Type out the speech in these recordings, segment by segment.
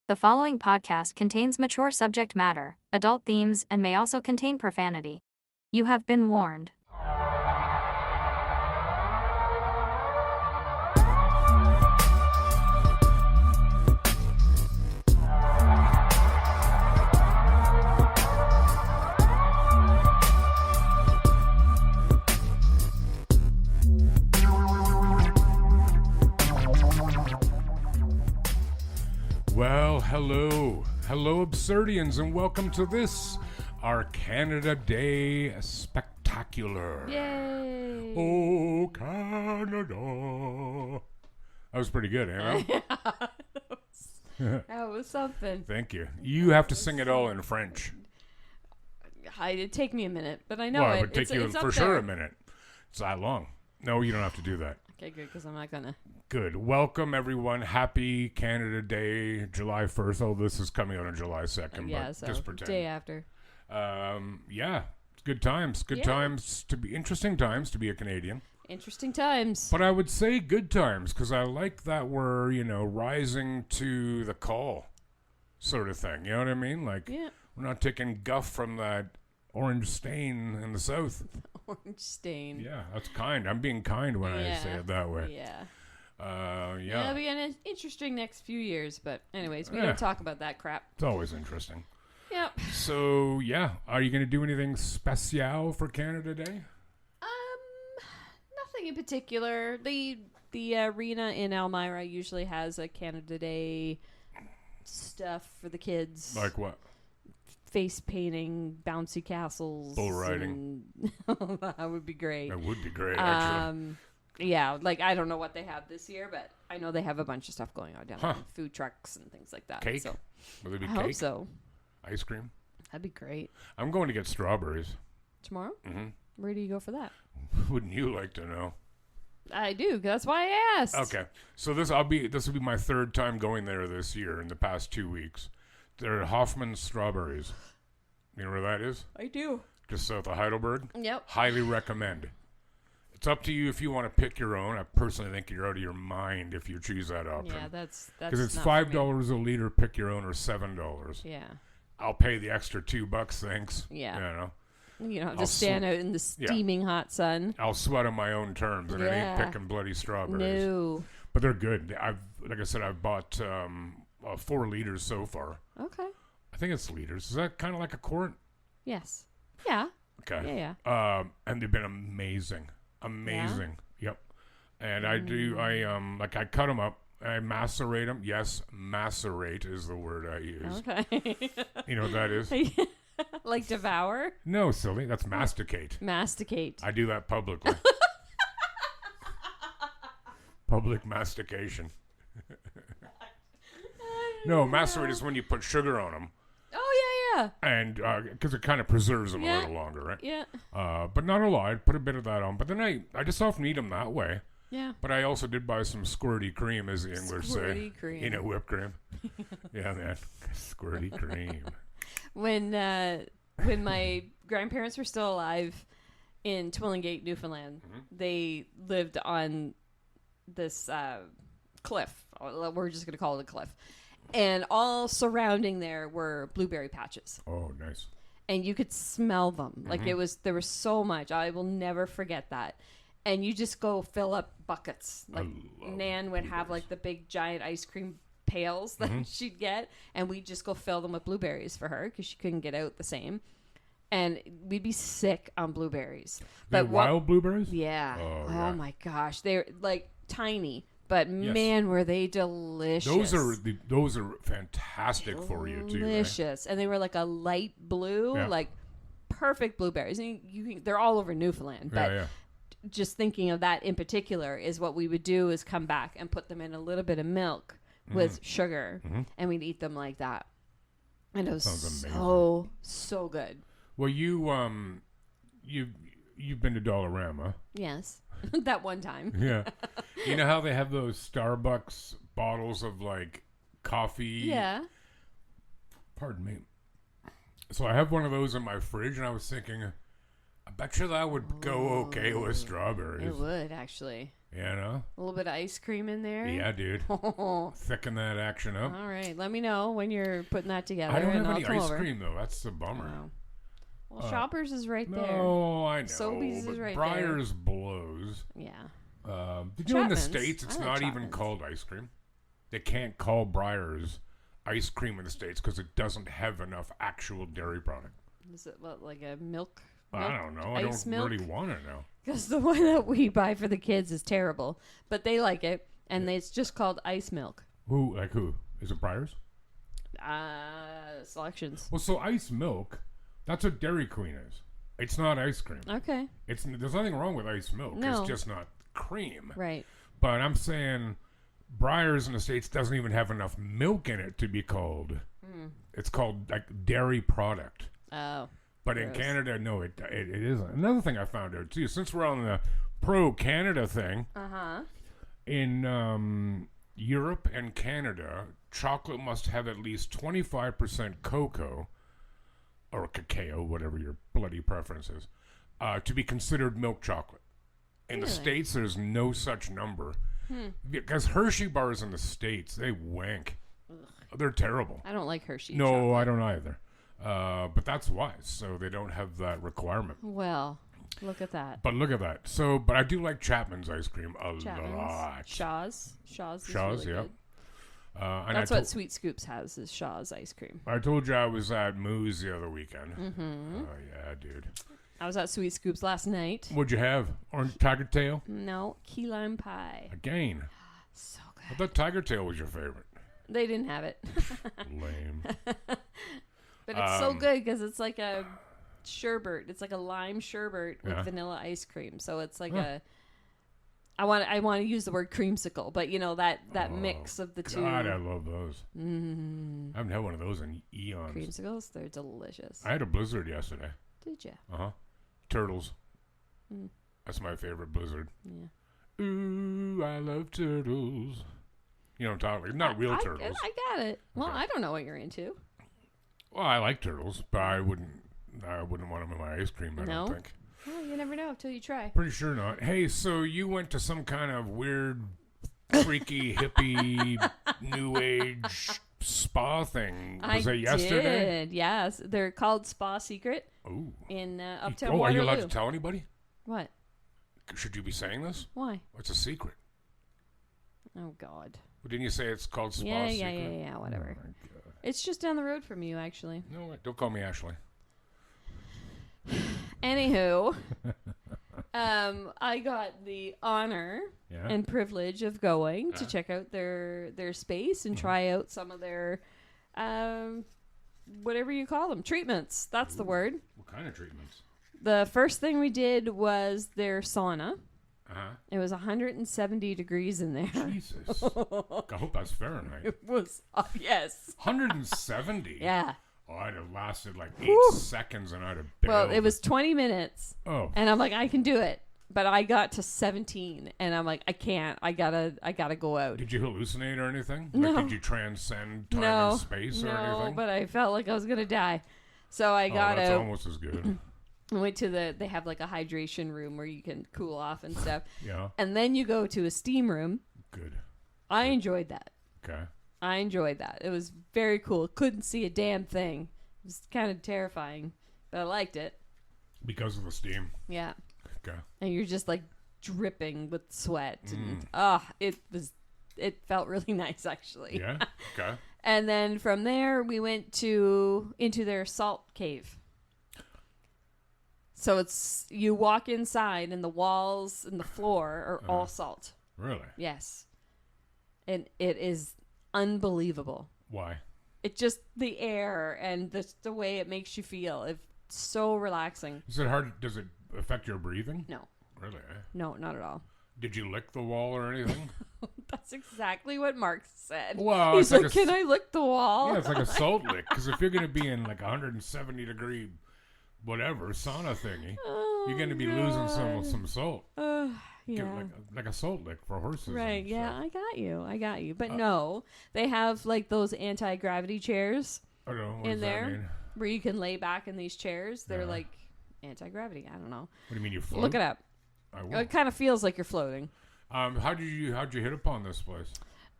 The following podcast contains mature subject matter, adult themes, and may also contain profanity. You have been warned. Well, hello Absurdians, and welcome to this, our Canada Day Spectacular. Yay! Oh, Canada. That was pretty good, That was something. Thank you. You have to sing it all in French. It'd take me a minute, but I know Well, it. it would take you it's for up sure there. a minute. It's that long. No, you don't have to do that. Okay, good, because I'm not gonna. Good. Welcome, everyone. Happy Canada Day, July 1st. Oh, this is coming out on July 2nd, Yeah, but so just pretend. day after. Yeah, it's good times. Good Yeah. times to be, interesting times to be a Canadian. Interesting times. But I would say good times, because I like that we're, rising to the call sort of thing. You know what I mean? Like, Yeah. we're not taking guff from that orange stain in the south. Orange stain. Yeah, that's kind. I'm being kind when I say it that way. Yeah. Yeah. It'll be an interesting next few years, but anyways, we Yeah. don't talk about that crap. It's always interesting. Yep. So, yeah. Are you going to do anything special for Canada Day? Nothing in particular. The arena in Elmira usually has a Canada Day stuff for the kids. Like what? Face painting, bouncy castles, Bull riding. That would be great. That would be great, actually. Yeah, like I don't know what they have this year, but I know they have a bunch of stuff going on down there, food trucks and things like that. Cake? So Will there be I cake? hope so. Ice cream? That'd be great. I'm going to get strawberries. Tomorrow? Mm-hmm. Where do you go for that? Wouldn't you like to know? I do. That's why I asked. Okay, so this will be my third time going there this year in the past 2 weeks. They're Hoffman's strawberries. You know where that is? I do. Just south of Heidelberg. Yep. Highly recommend. It's up to you if you want to pick your own. I personally think you're out of your mind if you choose that option. Yeah, that's because it's not for me. $5 a liter. Pick your own, or $7. Yeah. I'll pay the extra $2. Thanks. Yeah. You know. You don't have I'll to stand out in the steaming hot sun. I'll sweat on my own terms, and I ain't picking bloody strawberries. No. But they're good. Like I said, I've bought 4 liters so far. Okay. I think it's liters. Is that kind of like a quart? Yes. Yeah. Okay. Yeah. And they've been amazing. Amazing. Yep. And I cut them up. I macerate them. Yes, macerate is the word I use. Okay. You know what that is? Like devour? No, silly. That's masticate. Masticate. I do that publicly. Public mastication. No, macerate is when you put sugar on them. Oh, yeah. And because it kind of preserves them a Yeah. little longer, right? Yeah. But not a lot. I'd put a bit of that on. But then I just often eat them that way. Yeah. But I also did buy some squirty cream, as the English say. Squirty cream. You know, whipped cream. Yeah, man. Squirty cream. When my grandparents were still alive in Twillingate, Newfoundland, they lived on this cliff. We're just going to call it a cliff. And all surrounding there were blueberry patches. Oh, nice. And you could smell them. Like there was so much. I will never forget that. And you just go fill up buckets. Like Nan would have like the big giant ice cream pails that she'd get, and we'd just go fill them with blueberries for her because she couldn't get out the same. And we'd be sick on blueberries. But wild blueberries? Yeah. Oh, Oh yeah. my gosh, they're like tiny, but man, were they delicious. Those are fantastic for you too. Right? Delicious, and they were like a light blue, Yeah. like perfect blueberries. And they're all over Newfoundland, but. Yeah. Just thinking of that in particular is what we would do is come back and put them in a little bit of milk with sugar, and we'd eat them like that. And it was so good. Well, you've been to Dollarama. Yes. That one time. Yeah. You know how they have those Starbucks bottles of like coffee? Yeah. Pardon me. So I have one of those in my fridge, and I was thinking, I bet you that would go okay with strawberries. It would, actually. You know? A little bit of ice cream in there. Yeah, dude. All Thicken that action up. right. Let me know when you're putting that together. I don't and have I'll any come ice over. cream, though. That's the bummer. Oh. Well, Shoppers is right there. No, I know. Sobeys but is right Breyers blows. Yeah. Did you know in the Chapman's. States it's I like not even Chapman's. called ice cream? They can't call Breyers ice cream in the States because it doesn't have enough actual dairy product. Is it what, like a milk? I don't know. I ice don't milk? really want to know. Because the one that we buy for the kids is terrible, but they like it, and it's just called ice milk. Who? Is it Breyers? Selections. Well, so ice milk, that's what Dairy Queen is. It's not ice cream. Okay. There's nothing wrong with ice milk. No. It's just not cream. Right. But I'm saying Breyers in the States doesn't even have enough milk in it to be called. It's called like dairy product. Oh. But in Gross. Canada, no, it isn't. Another thing I found out too, since we're on the pro Canada thing, in Europe and Canada, chocolate must have at least 25% cocoa or cacao, whatever your bloody preference is, to be considered milk chocolate. In the Really? States, there's no such number. Because Hershey bars in the States, they wank. They're terrible. I don't like Hershey. No, chocolate. I don't either. But that's why. So they don't have that requirement. Well, look at that. But look at that. So, but I do like Chapman's ice cream a Chapman's. lot. Shaw's. Shaw's is Shaw's, really yeah. good. And That's what Sweet Scoops has, is Shaw's ice cream. I told you I was at Moose the other weekend. Oh, yeah, dude. I was at Sweet Scoops last night. What'd you have? Orange Tiger Tail? No, key lime pie. Again. So I good. thought Tiger Tail was your favorite. They didn't have it. Lame. But it's so good because it's like a sherbet. It's like a lime sherbet with Yeah. vanilla ice cream. So it's like Huh. I want to use the word creamsicle, but you know that mix of the two. God, I love those. I haven't had one of those in eons. Creamsicles, they're delicious. I had a blizzard yesterday. Did you? Uh-huh. Turtles. That's my favorite blizzard. Yeah. Ooh, I love turtles. You know what I'm talking about? Not real turtles. I got it. Well, Okay. I don't know what you're into. Well, I like turtles, but I wouldn't want them in my ice cream, I No? don't think. Well, you never know until you try. Pretty sure not. Hey, so you went to some kind of weird, freaky, hippie, new age spa thing. Was it yesterday? Did. Yes, they're called Spa Secret Ooh. in Uptown Oh, are you Waterloo. allowed to tell anybody? What? Should you be saying this? Why? It's a secret. Oh God. Well, didn't you say it's called Spa Yeah, Secret? yeah. Whatever. Oh, my God. It's just down the road from you, actually. No, wait, don't call me Ashley. Anywho, I got the honor Yeah. and privilege of going to check out their space and try out some of their whatever you call them, treatments. That's the word. What kind of treatments? The first thing we did was their sauna. Uh-huh. It was 170 degrees in there. Jesus. I hope that's Fahrenheit. It was, yes. 170? Yeah. Oh, I'd have lasted like 8 Whew. seconds and I'd have bailed. Well, it was 20 minutes. Oh. And I'm like, I can do it. But I got to 17 and I'm like, I can't. I gotta go out. Did you hallucinate or anything? No. Like, did you transcend time No. and space or No, anything? but I felt like I was gonna die. So I got that's out. almost as good. I went to they have like a hydration room where you can cool off and stuff. Yeah. And then you go to a steam room. Good. I enjoyed that. Okay. I enjoyed that. It was very cool. Couldn't see a damn thing. It was kind of terrifying, but I liked it. Because of the steam. Yeah. Okay. And you're just like dripping with sweat and it felt really nice actually. Yeah. Okay. And then from there we went into their salt cave. So it's you walk inside and the walls and the floor are all salt. Really? Yes. And it is unbelievable. Why? It just the air and the way it makes you feel. It's so relaxing. Is it hard? Does it affect your breathing? No. Really? Eh? No, not at all. Did you lick the wall or anything? That's exactly what Mark said. Well, He's it's like, can I lick the wall? Yeah, it's like a salt lick. Because if you're going to be in like 170 degree whatever sauna thingy, you're going to be losing some salt. Yeah. Get like a salt lick for horses. Right, and yeah, stuff. I got you. But no, they have like those anti-gravity chairs I don't know. What in does that there mean? where you can lay back in these chairs. They're Yeah. like anti-gravity. I don't know. What do you mean you float? Look it up. I will. It kind of feels like you're floating. How'd you hit upon this place?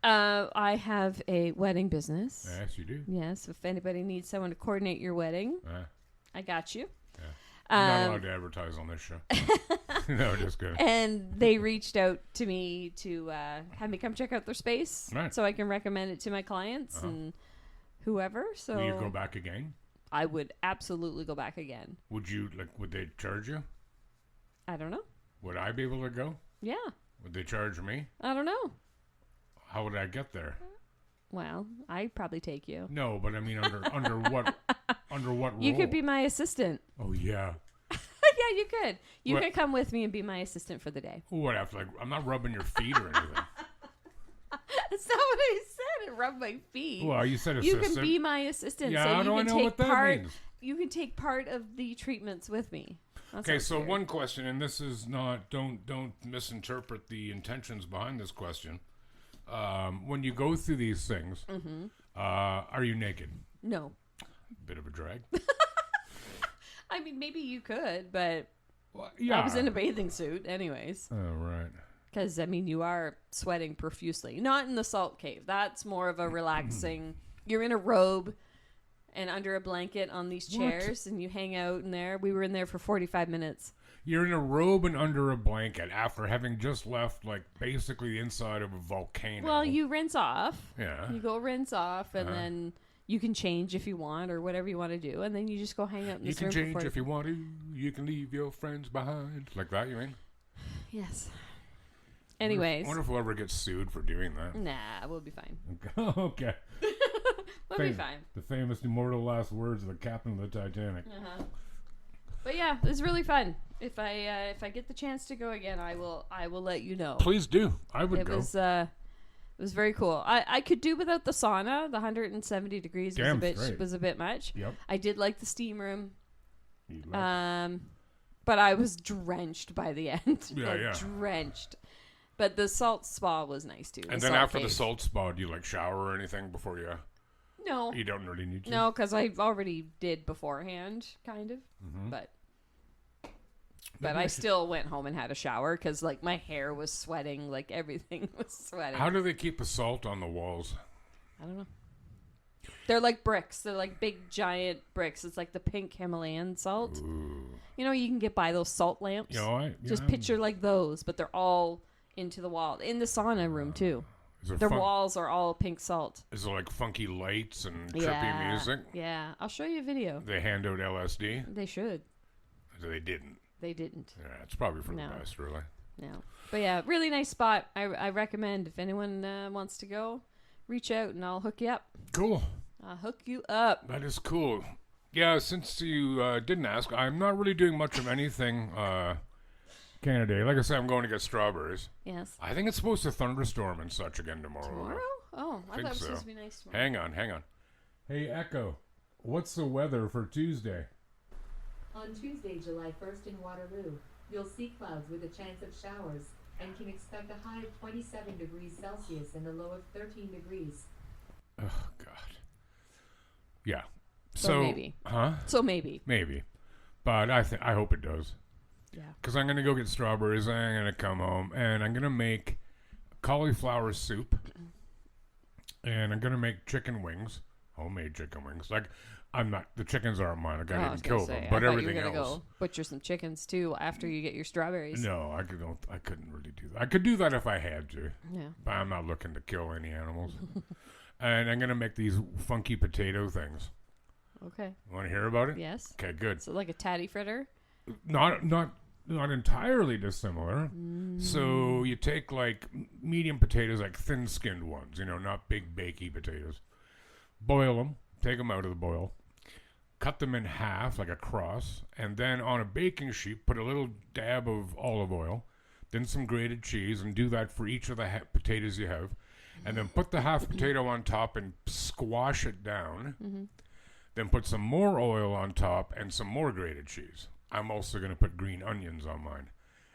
I have a wedding business. Yes, you do. Yes, if anybody needs someone to coordinate your wedding, I got you. I'm not allowed to advertise on this show. No, just kidding. And they reached out to me to have me come check out their space, Right. so I can recommend it to my clients and whoever. So Will you go back again? I would absolutely go back again. Would they charge you? I don't know. Would I be able to go? Yeah, Would they charge me? I don't know. How would I get there? Well, I'd probably take you. No, but I mean under what role? You could be my assistant. Oh yeah. Yeah, you could. You What- could come with me and be my assistant for the day. What after I'm not rubbing your feet or anything. That's not what I said. Rub my feet. Well, you said You assistant. can be my assistant, Yeah, so how you do I can know take what that part. means? You can take part of the treatments with me. That Okay, sounds so weird. one question, and this is not. Don't misinterpret the intentions behind this question. When you go through these things, are you naked? No. Bit of a drag. I mean, maybe you could, but Well, yeah. I was in a bathing suit anyways. Oh right. Because, I mean, you are sweating profusely. Not in the salt cave. That's more of a relaxing... You're in a robe and under a blanket on these chairs, and you hang out in there. We were in there for 45 minutes. You're in a robe and under a blanket after having just left, like, basically the inside of a volcano. Well, you rinse off. Yeah. You go rinse off, and then you can change if you want or whatever you want to do, and then you just go hang out in You this can room change for if you want to. You can leave your friends behind. Like that, you mean? Yes. Anyways. I wonder if we'll ever get sued for doing that. Nah, we'll be fine. Okay. We'll be fine. The famous immortal last words of the captain of the Titanic. But yeah, it's really fun. If I get the chance to go again, I will let you know. Please do. I would It go. was very cool. I could do without the sauna. The 170 degrees Damn straight. was a bit much. Yep. I did like the steam room. You like- But I was drenched by the end. Yeah, Like, yeah. drenched. But the salt spa was nice too. and then after the salt spa, do you like shower or anything before you? No. You don't really need to. No, because I already did beforehand, kind of. But Maybe I should- still went home and had a shower because, like, my hair was sweating. Like, everything was sweating. How do they keep the salt on the walls? I don't know. They're like bricks. They're like big, giant bricks. It's like the pink Himalayan salt. Ooh. You know, you can get by those salt lamps. You know, Just picture like those, but they're all into the wall. In the sauna room, too. Is there Their walls are all pink salt. Is there like funky lights and trippy music? Yeah. I'll show you a video. They hand out LSD? They should. They didn't. They didn't. Yeah, it's probably for No. the best, really. No. But yeah, really nice spot. I recommend if anyone wants to go, reach out and I'll hook you up. Cool. I'll hook you up. That is cool. Yeah, since you didn't ask, I'm not really doing much of anything Canada. Like I said, I'm going to get strawberries. Yes. I think it's supposed to thunderstorm and such again tomorrow. Tomorrow? Oh, I thought think it was so. supposed to be nice tomorrow. Hang on. Hey, Echo, what's the weather for Tuesday? On Tuesday, July 1st in Waterloo, you'll see clouds with a chance of showers and can expect a high of 27 degrees Celsius and a low of 13 degrees. Oh, God. Yeah. So maybe. Huh? So maybe. Maybe. But I hope it does. Yeah. Because I'm going to go get strawberries, and I'm going to come home, and I'm going to make cauliflower soup, and I'm going to make chicken wings, homemade chicken wings. Like, the chickens aren't mine. Like, I didn't kill them, but everything else. Go butcher some chickens too after you get your strawberries. No, I couldn't really do that. I could do that if I had to, Yeah. but I'm not looking to kill any animals. And I'm going to make these funky potato things. Okay. Want to hear about it? Yes. Okay, good. So like a tatty fritter. Not entirely dissimilar. So you take like medium potatoes, like thin-skinned ones, not big bakey potatoes. Boil them, take them out of the boil, cut them in half like a cross, and then on a baking sheet put a little dab of olive oil, then some grated cheese, and do that for each of the potatoes you have, and then put the half potato on top and squash it down. Then put some more oil on top and some more grated cheese. I'm also going to put green onions on mine.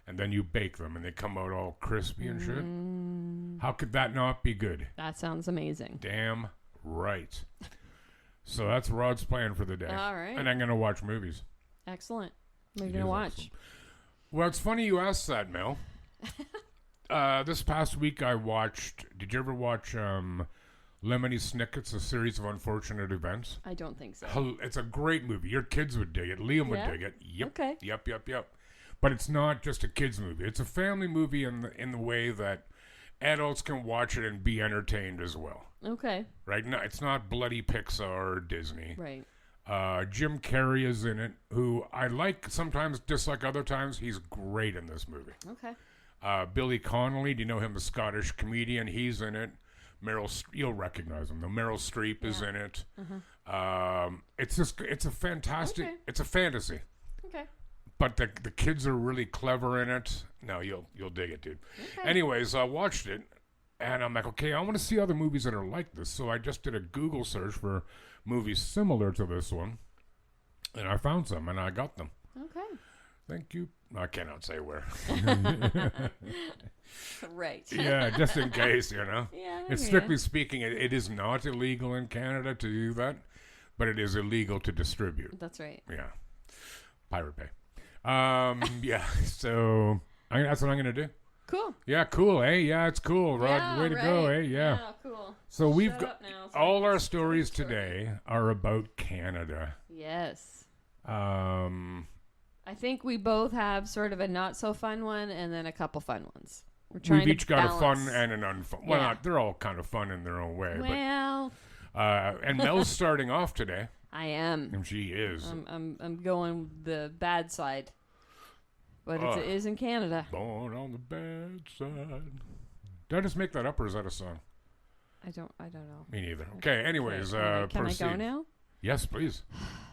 And then you bake them, and they come out all crispy and shit. How could that not be good? That sounds amazing. Damn right. So that's Rod's plan for the day. All right. And I'm going to watch movies. Excellent. What are you It gonna is watch? excellent. Well, it's funny you asked that, Mel. This past week I watched. Did you ever watch Lemony Snicket's A Series of Unfortunate Events? I don't think so. It's a great movie. Your kids would dig it. Liam would Yeah? dig it. Yep. Okay. Yep. But it's not just a kids movie. It's a family movie in the way that adults can watch it and be entertained as well. Okay. Right? No, it's not bloody Pixar or Disney. Right. Jim Carrey is in it, who I like sometimes, dislike other times. He's great in this movie. Okay. Billy Connolly, do you know him, the Scottish comedian? He's in it. You'll recognize him. The Meryl Streep is in it. It's a fantastic. Okay. It's a fantasy, Okay. but the kids are really clever in it. No, you'll dig it, dude. Okay. Anyways, I watched it, and I'm like, okay, I want to see other movies that are like this. So I just did a Google search for movies similar to this one, and I found some, and I got them. Okay. Thank you. I cannot say where. Right. Yeah, just in case, you know. Yeah. It's strictly speaking, it is not illegal in Canada to do that, but it is illegal to distribute. That's right. Yeah. Pirate Bay. Yeah, so that's what I'm going to do. Cool. Yeah, cool, eh? Yeah, it's cool, Rod. Yeah, Way to go, eh? right. Yeah. Cool. So we've Shut got up now, so all I our can stories tell the story. today are about Canada. Yes. I I think we both have sort of a not so fun one and then a couple fun ones. We've each got balance. a fun and an unfun. Well, Yeah. they're all kind of fun in their own way. Well, And Mel's starting off today, I am. and she is. I'm going the bad side, but it is in Canada. Born on the bad side. Did I just make that up, or is that a song? I don't know. Me neither. Okay, anyways, Can proceed. I go now? Yes, please.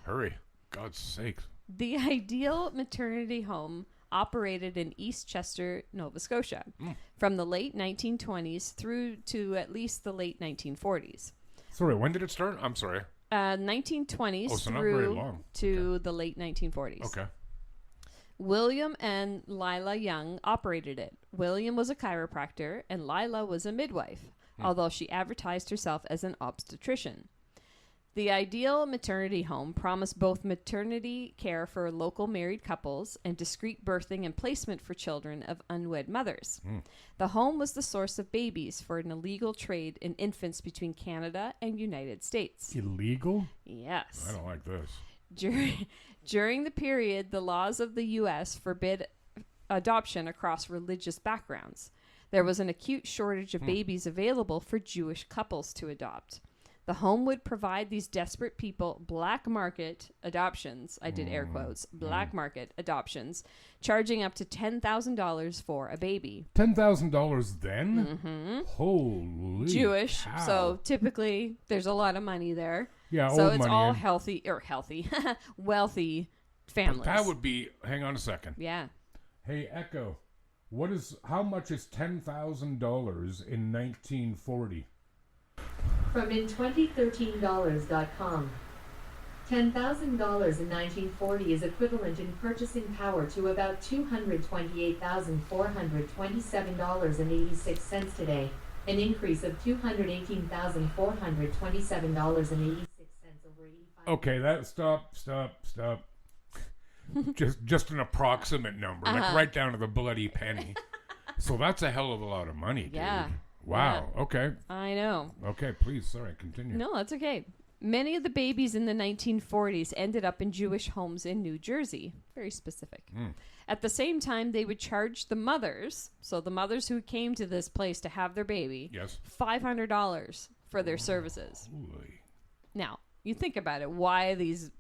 Hurry. God's sakes. The ideal maternity home operated in East Chester, Nova Scotia, from the late 1920s through to at least the late 1940s. Sorry, when did it start? I'm sorry. 1920s So not very through long. to the late 1940s. Okay. William and Lila Young operated it. William was a chiropractor and Lila was a midwife, although she advertised herself as an obstetrician. The ideal maternity home promised both maternity care for local married couples and discreet birthing and placement for children of unwed mothers. The home was the source of babies for an illegal trade in infants between Canada and United States. Illegal? Yes. I don't like this. During the period, the laws of the U.S. forbid adoption across religious backgrounds. There was an acute shortage of babies available for Jewish couples to adopt. The home would provide these desperate people black market adoptions. I did air quotes. Black market adoptions, charging up to $10,000 for a baby. $10,000 then? Holy Jewish, cow. so typically there's a lot of money there. Yeah, So old it's money. all in. wealthy But families. that would be. Hang on a second. Yeah. Hey, Echo. How much is $10,000 in 1940? From in2013dollars.com. $10,000 in 1940 is equivalent in purchasing power to about $228,427.86 today, an increase of $218,427.86 over 85. Okay, stop. just an approximate number, like right down to the bloody penny. So that's a hell of a lot of money, dude. Yeah. Wow. Okay. I know. Okay, please. Sorry, continue. No, that's okay. Many of the babies in the 1940s ended up in Jewish homes in New Jersey. Very specific. At the same time, they would charge the mothers, so the mothers who came to this place to have their baby, Yes. $500 for their services. Holy. Now, you think about it. Why these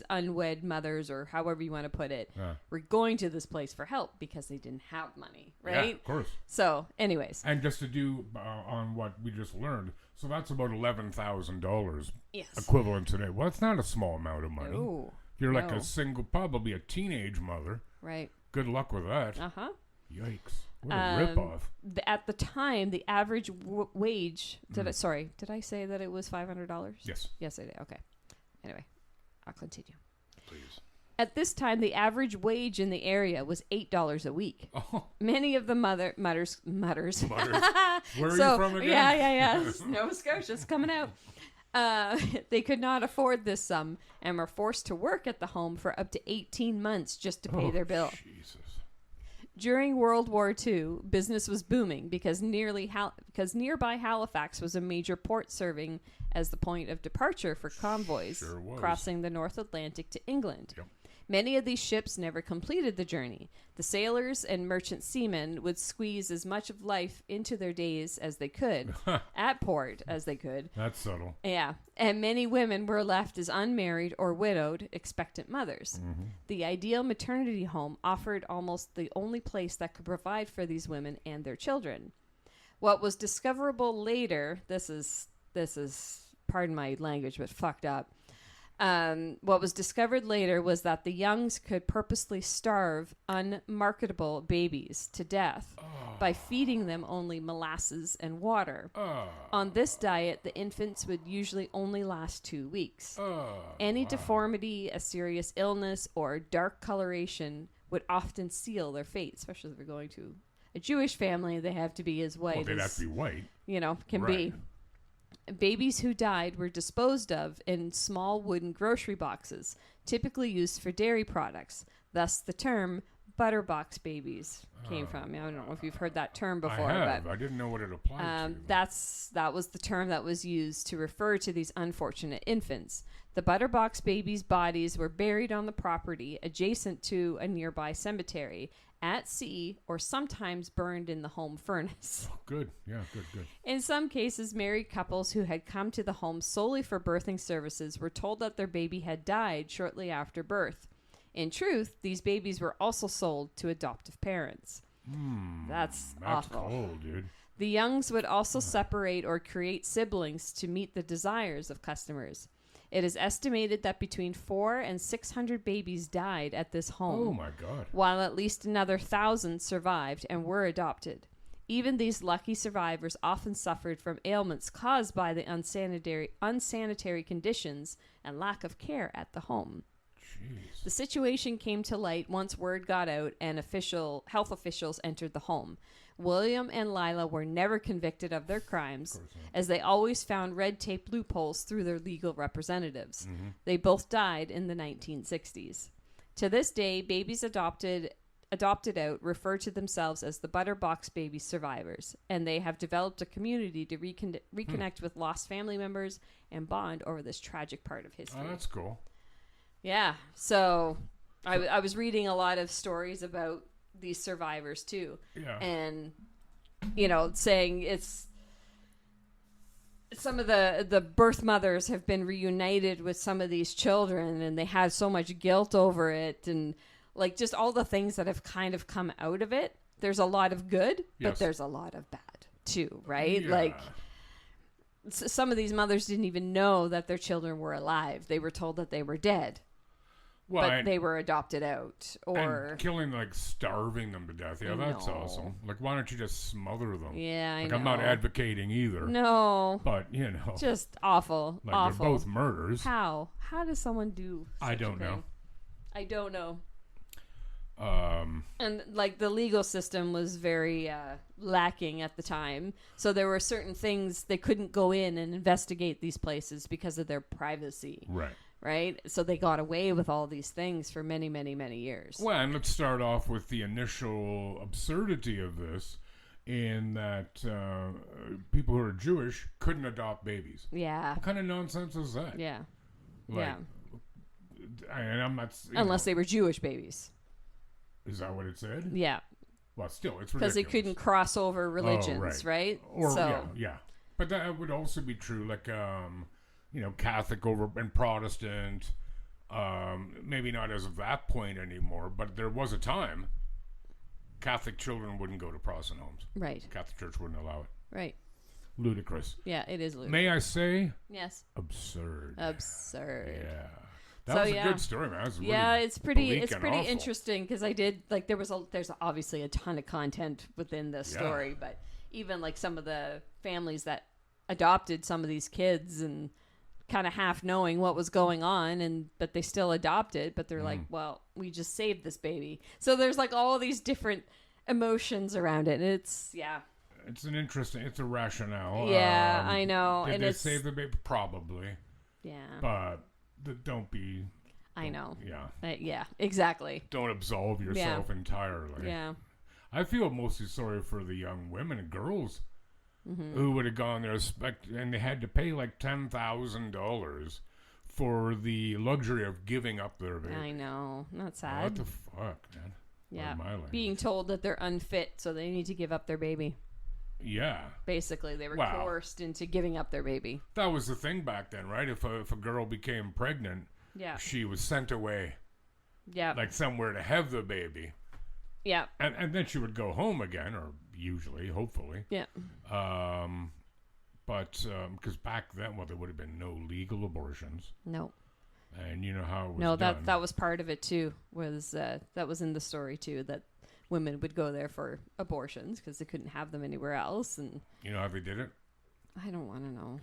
unwed mothers, or however you want to put it, were going to this place for help because they didn't have money, right? Yeah, of course. So, anyways. And just to do on what we just learned, so that's about $11,000 Yes. equivalent today. Well, it's not a small amount of money. Ooh, If you're like no. a single, probably a teenage mother, right. good luck with that. Uh-huh. Yikes. What a ripoff. At the time, the average wage... Did I say that it was $500? Yes, Yes, I did. Okay. Anyway, I'll continue. please. At this time, the average wage in the area was $8 a week. Oh, Many of the mutters. Where are you from again? Yeah. Nova Scotia's coming out. They could not afford this sum and were forced to work at the home for up to 18 months just to pay their bill. Jesus. During World War II, business was booming because nearby Halifax was a major port serving as the point of departure for convoys crossing the North Atlantic to England. Yep. Many of these ships never completed the journey. The sailors and merchant seamen would squeeze as much of life into their days as they could, at port as they could. That's subtle. Yeah, and many women were left as unmarried or widowed, expectant mothers. Mm-hmm. The ideal maternity home offered almost the only place that could provide for these women and their children. What was discoverable later, this is, pardon my language, but fucked up. What was discovered later was that the Youngs could purposely starve unmarketable babies to death by feeding them only molasses and water. On this diet, the infants would usually only last 2 weeks. Any deformity, a serious illness, or dark coloration would often seal their fate, especially if they're going to a Jewish family. They have to be as white They'd have as, to be white. Can be. Babies who died were disposed of in small wooden grocery boxes, typically used for dairy products. Thus, the term Butterbox babies came from. I don't know if you've heard that term before. I have. But I didn't know what it applied to. that was the term that was used to refer to these unfortunate infants. The Butterbox babies' bodies were buried on the property adjacent to a nearby cemetery, at sea, or sometimes burned in the home furnace. Good. Yeah, good. In some cases, married couples who had come to the home solely for birthing services were told that their baby had died shortly after birth. In truth, these babies were also sold to adoptive parents. That's awful. Cold, dude. The Youngs would also separate or create siblings to meet the desires of customers. It is estimated that between 400 and 600 babies died at this home. Oh my God. While at least another 1,000 survived and were adopted. Even these lucky survivors often suffered from ailments caused by the unsanitary conditions and lack of care at the home. Jeez. The situation came to light once word got out and health officials entered the home. William and Lila were never convicted of their crimes, as they always found red tape loopholes through their legal representatives. They both died in the 1960s. To this day, babies adopted out refer to themselves as the Butterbox baby survivors, and they have developed a community to reconnect with lost family members and bond over this tragic part of history. Oh, that's cool. Yeah, so I was reading a lot of stories about these survivors too. Yeah. And saying it's some of the birth mothers have been reunited with some of these children, and they have so much guilt over it, and like just all the things that have kind of come out of it. There's a lot of good, but there's a lot of bad too, right? Yeah. Like some of these mothers didn't even know that their children were alive. They were told that they were dead. Well, but they were adopted out, or and killing, like starving them to death. Yeah, that's awesome. Like, why don't you just smother them? Yeah, I'm not advocating either. No, but just awful. Like awful. They're both murders. How does someone do? I don't know. I don't know. And like the legal system was very lacking at the time, so there were certain things they couldn't go in and investigate these places because of their privacy. Right? So they got away with all these things for many, many, many years. Well, and let's start off with the initial absurdity of this, in that people who are Jewish couldn't adopt babies. Yeah. What kind of nonsense is that? Yeah. Like, and I'm not... Unless they were Jewish babies. Is that what it said? Yeah. Well, still, it's ridiculous. Because they couldn't cross over religions, right? Or, yeah. But that would also be true, like... Catholic over and Protestant, maybe not as of that point anymore, but there was a time Catholic children wouldn't go to Protestant homes. Right. Catholic Church wouldn't allow it. Right. Ludicrous. Yeah, it is ludicrous. May I say? Yes. Absurd. Yeah. That was a good story, man. It's pretty interesting because there's obviously a ton of content within this story, but even like some of the families that adopted some of these kids and kind of half knowing what was going on, but they still adopted, but they're like, well, we just saved this baby. So there's like all these different emotions around it. And it's It's it's a rationale. Yeah, I know. Did and they it's save the baby? Probably. yeah. But don't be. I know. Yeah. Yeah, exactly. Don't absolve yourself entirely. Yeah. I feel mostly sorry for the young women and girls who would have gone there and they had to pay like $10,000 for the luxury of giving up their baby. I know. That's sad. What the fuck, man? Yeah. Pardon my language. Being told that they're unfit, so they need to give up their baby. Yeah. Basically, they were Wow. coerced into giving up their baby. That was the thing back then, right? If a girl became pregnant, Yeah. she was sent away, Yeah. like somewhere to have the baby. Yeah. And then she would go home again, or usually, hopefully. Yeah. But because back then, well, there would have been no legal abortions. No. And you know how it was No, done. that was part of it too. That was in the story too, that women would go there for abortions because they couldn't have them anywhere else. And You know how they did it? I don't want to know.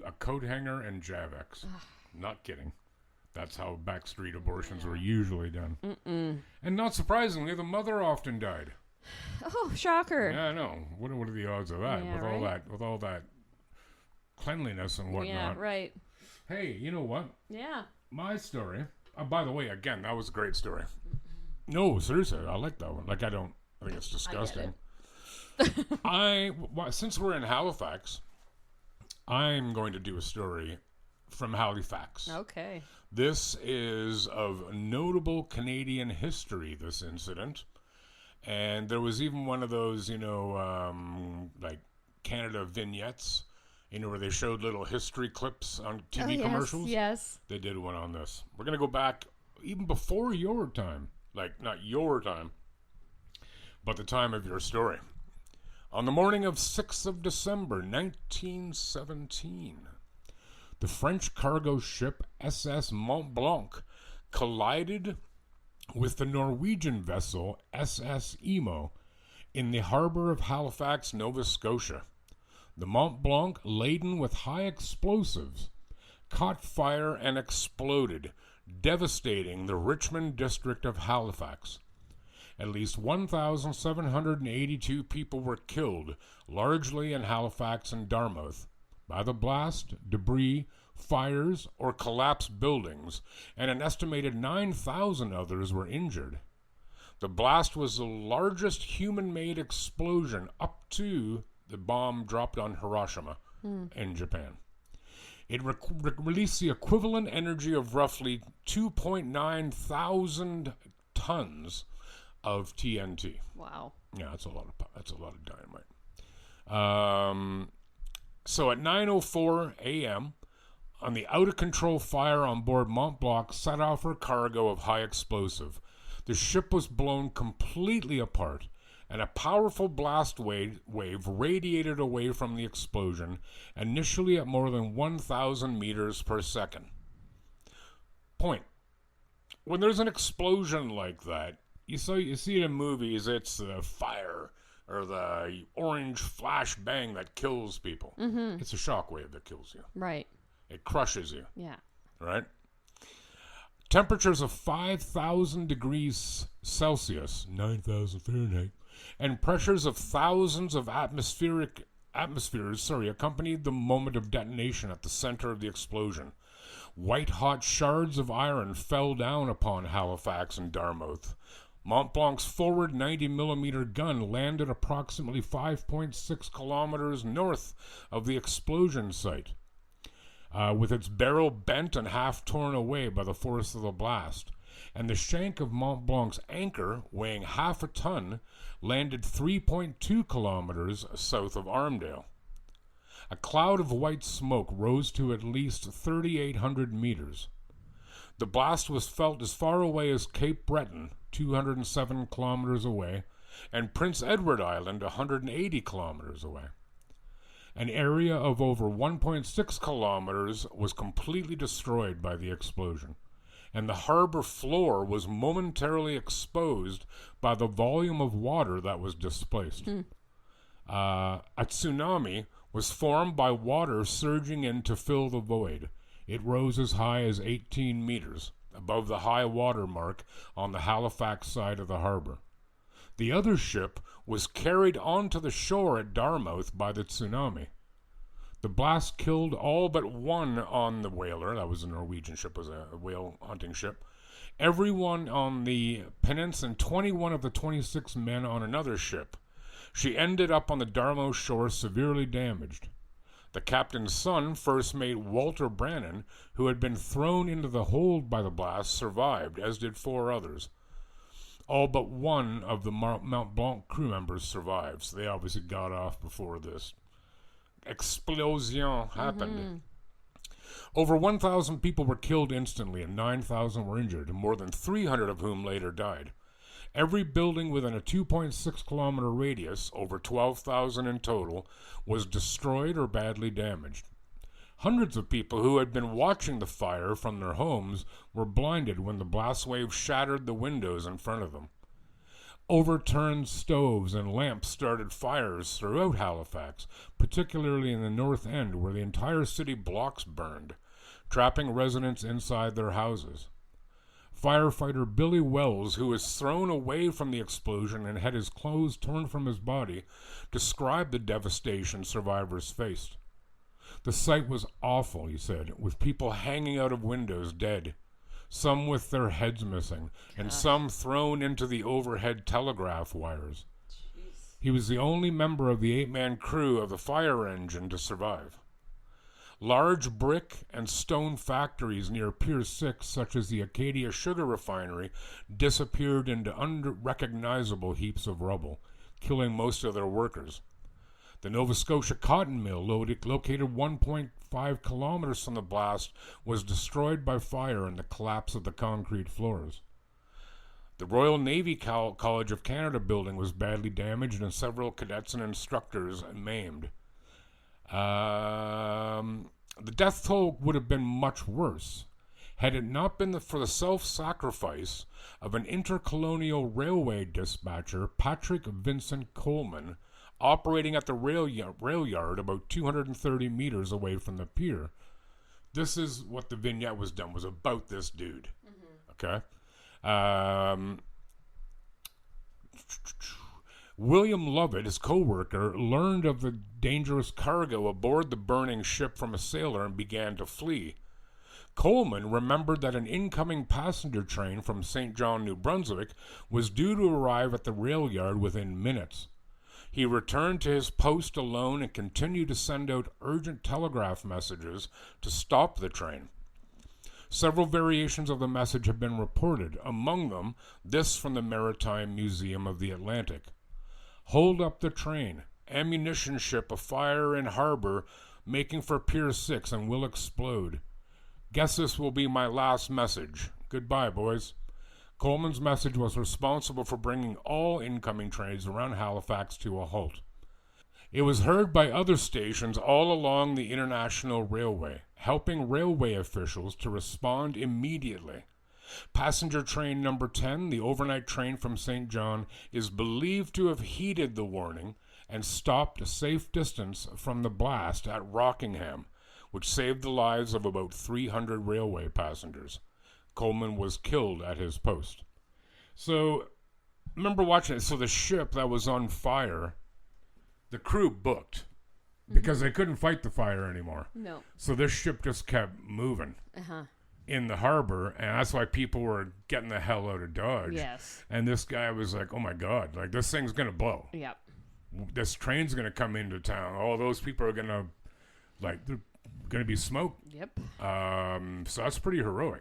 A coat hanger and Javex. Not kidding. That's how backstreet abortions were usually done. And not surprisingly, the mother often died. Oh, shocker! Yeah, I know. What are the odds of that? Yeah, With all that cleanliness and whatnot. Yeah, right. Hey, you know what? Yeah. My story. By the way, again, that was a great story. No, seriously, I like that one. I think it's disgusting. Since we're in Halifax, I'm going to do a story from Halifax. Okay. This is of notable Canadian history, this incident. And there was even one of those, like Canada vignettes, where they showed little history clips on TV commercials. Yes. They did one on this. We're going to go back even before your time. Like, not your time, but the time of your story. On the morning of 6th of December, 1917, the French cargo ship SS Mont Blanc collided with the Norwegian vessel SS Emo in the harbour of Halifax, Nova Scotia. The Mont Blanc, laden with high explosives, caught fire and exploded, devastating the Richmond district of Halifax. At least 1,782 people were killed, largely in Halifax and Dartmouth, by the blast, debris, fires, or collapsed buildings, and an estimated 9,000 others were injured. The blast was the largest human-made explosion up to the bomb dropped on Hiroshima in Japan. It released the equivalent energy of roughly 2.9 thousand tons of TNT. Wow. Yeah, that's a lot of dynamite. So at 9:04 a.m., on the out-of-control fire on board Mont Blanc set off her cargo of high explosive. The ship was blown completely apart, and a powerful blast wave radiated away from the explosion, initially at more than 1,000 meters per second. Point. When there's an explosion like that, you see it in movies, it's the fire or the orange flash bang that kills people. Mm-hmm. It's a shockwave that kills you. Right. It crushes you. Yeah. Right? Temperatures of 5,000 degrees Celsius, 9,000 Fahrenheit, and pressures of thousands of atmospheres accompanied the moment of detonation at the center of the explosion. White-hot shards of iron fell down upon Halifax and Dartmouth. Mont Blanc's forward 90mm gun landed approximately 5.6 kilometers north of the explosion site, with its barrel bent and half torn away by the force of the blast. And the shank of Mont Blanc's anchor, weighing half a ton, landed 3.2 kilometers south of Armdale. A cloud of white smoke rose to at least 3,800 meters. The blast was felt as far away as Cape Breton, 207 kilometers away, and Prince Edward Island, 180 kilometers away. An area of over 1.6 kilometers was completely destroyed by the explosion, and the harbor floor was momentarily exposed by the volume of water that was displaced. A tsunami was formed by water surging in to fill the void. It rose as high as 18 meters above the high water mark on the Halifax side of the harbor. The other ship was carried onto the shore at Dartmouth by the tsunami. The blast killed all but one on the whaler. That was a Norwegian ship, was a whale hunting ship. Everyone on the pinnace and 21 of the 26 men on another ship. She ended up on the Dartmouth shore severely damaged. The captain's son, first mate Walter Brannan, who had been thrown into the hold by the blast, survived, as did 4 others. All but one of the Mount Blanc crew members survived, so they obviously got off before this explosion happened. Over 1,000 people were killed instantly and 9,000 were injured, and more than 300 of whom later died. Every building within a 2.6 kilometer radius, over 12,000 in total, was destroyed or badly damaged. Hundreds of people who had been watching the fire from their homes were blinded when the blast wave shattered the windows in front of them. Overturned stoves and lamps started fires throughout Halifax, particularly in the north end where the entire city blocks burned, trapping residents inside their houses. Firefighter Billy Wells, who was thrown away from the explosion and had his clothes torn from his body, described the devastation survivors faced. The sight was awful, he said, with people hanging out of windows dead, some with their heads missing, and some thrown into the overhead telegraph wires. Jeez. He was the only member of the 8-man crew of the fire engine to survive. Large brick and stone factories near Pier 6, such as the Acadia Sugar Refinery, disappeared into unrecognizable heaps of rubble, killing most of their workers. The Nova Scotia cotton mill, located 1.5 kilometers from the blast, was destroyed by fire and the collapse of the concrete floors. The Royal Navy College of Canada building was badly damaged and several cadets and instructors maimed. The death toll would have been much worse had it not been for the self-sacrifice of an intercolonial railway dispatcher, Patrick Vincent Coleman, operating at the rail yard about 230 meters away from the pier. This is what the vignette was about this dude. Okay? William Lovett, his co-worker, learned of the dangerous cargo aboard the burning ship from a sailor and began to flee. Coleman remembered that an incoming passenger train from St. John, New Brunswick, was due to arrive at the rail yard within minutes. He returned to his post alone and continued to send out urgent telegraph messages to stop the train. Several variations of the message have been reported, among them this from the Maritime Museum of the Atlantic. Hold up the train. Ammunition ship afire in harbour, making for Pier 6 and will explode. Guess this will be my last message. Goodbye, boys. Coleman's message was responsible for bringing all incoming trains around Halifax to a halt. It was heard by other stations all along the International Railway, helping railway officials to respond immediately. Passenger train number 10, the overnight train from St. John, is believed to have heeded the warning and stopped a safe distance from the blast at Rockingham, which saved the lives of about 300 railway passengers. Coleman was killed at his post. So, remember watching it. So the ship that was on fire, the crew booked because they couldn't fight the fire anymore. No. So this ship just kept moving in the harbor, and that's why people were getting the hell out of Dodge. Yes. And this guy was like, oh my God, like this thing's going to blow. Yep. This train's going to come into town. All those people are going to, like, they're going to be smoked. Yep. So that's pretty heroic.